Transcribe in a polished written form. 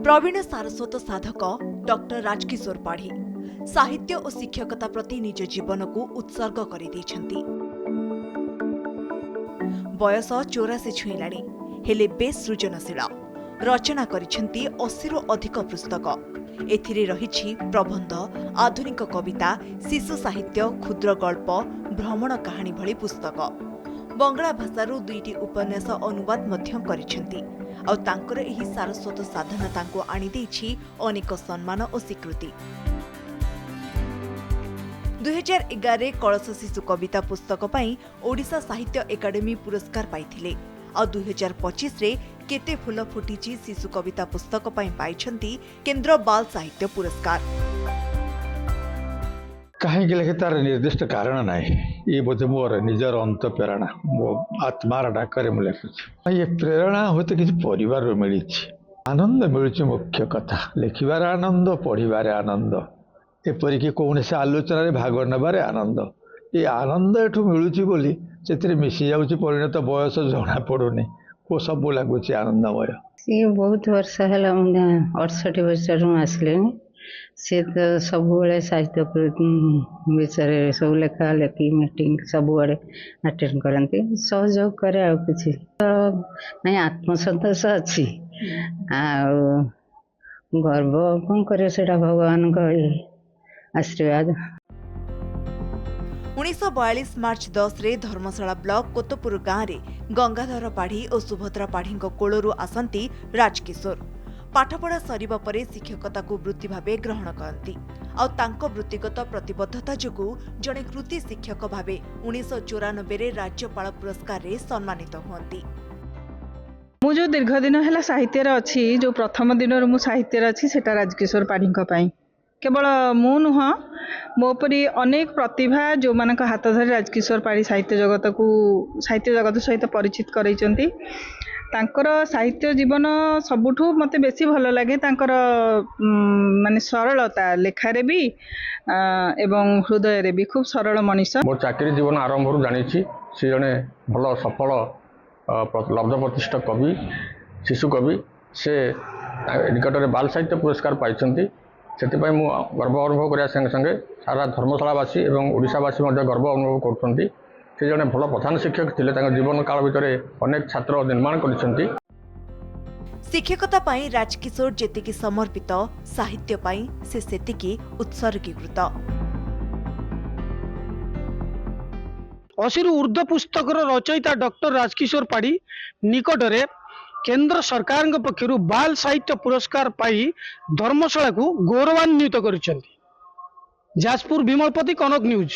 प्रवीण सारस्वत साधक डॉक्टर राजकिशोर पाढ़ी साहित्य और शिक्षकता प्रति निज जीवन को उत्सर्ग कर बयस 84 छुईलाणी हेले बेस सृजनशील रचना करिसेंती 80 रु अधिक पुस्तक एथिरे रहिछि प्रबंध आधुनिक कविता शिशु साहित्य क्षुद्र गल्प भ्रमण कहानी भली पुस्तक बंगला भाषारू 2टी उपन्यास अनुवाद मध्यम करिसेंती आ तांकर एही सारस्वत साधना तांको आनी देछि अनेक सम्मान और स्वीकृति 2011 कलश शिशु कविता पुस्तक पई ओडिशा साहित्य एकाडेमी पुरस्कार पाइथिले आ 2025 रे केते फूल फुटिची शिशु कविता पुस्तक पई पाइछंती केंद्र बाल साहित्य पुरस्कार। कहीं लिखे तार निर्दिष्ट कारण ना ये बोधे मोर निजर अंत प्रेरणा मो आत्मार डाकर मुझे लिखुची ये प्रेरणा होते किसी परिवार मिली आनंद मिलूँ मुख्य कथा लिखबार आनंद पढ़ार आनंद एपरिक कौन से आलोचन भाग नबार आनंद ये आनंद एठू मिलूँ बोली से मिसी जाऊँगी परिणत बयस जना पड़ूनी को सब लगुच आनंदमय सी बहुत वर्ष है 68 वर्ष आसले सी तो सब साहित्य विषय सब लेखा लेखी मीटिंग सब अटेंड करती सहयोग करे आ कि नहीं आत्मसंतोष अच्छी गर्व कौन करे से भगवान का आशीर्वाद। 1942 मार्च 10 रे धर्मशाला ब्लॉक कोतपुर गाँव में गंगाधर पाढ़ी और सुभद्रा पाढ़ी कोलरू आसती राजकिशोर पाठपढ़ा सरिबा परे शिक्षकता को वृत्ति भावे ग्रहण करती आउ वृत्तिगत प्रतिबद्धता जोगु जड़े कृति शिक्षक भावे 1994 रे राज्यपाल पुरस्कार रे सम्मानित होती। मु जो दीर्घ दिन है साहित्य अच्छी जो प्रथम दिन मु साहित्य अच्छी सेटा राजकिशोर पाढ़ी केवल मु नुह मोपरी अनेक प्रतिभा जो मान हाथ धरी राजकिशोर पाढ़ी साहित्य जगत सहित परिचित करैचंती तांकर साहित्य जीवन सबुठू मते बेसी भल लगे तांकर माने सरलता लेखारे भी एवं हृदय रे भी खूब सरल मनीष। मोर चाकरी जीवन आरंभ जानी सी जने भल सफल लब्ध प्रतिष्ठा कवि शिशु कवि से निकट में बाल साहित्य पुरस्कार पाई से गर्व अनुभव करने संगे संगे सारा धर्मशालावासी और ओडिशावासी गर्व अनुभव कर जड़े भल प्रधान शिक्षक थे जीवन काल भितर अनेक छात्र निर्माण कर शिक्षकता पाई राजकिशोर जेतिकी समर्पित साहित्य पाई से सेतिकी उत्सर्गीकृत 80 ऊर्ध्व पुस्तक रचयिता डॉक्टर राजकिशोर पाढ़ी निकटरे केंद्र सरकार पक्षर बाल साहित्य पुरस्कार पाई धर्मशाला को गौरवान्वित कर। जाजपुर विमलपति कनक न्यूज।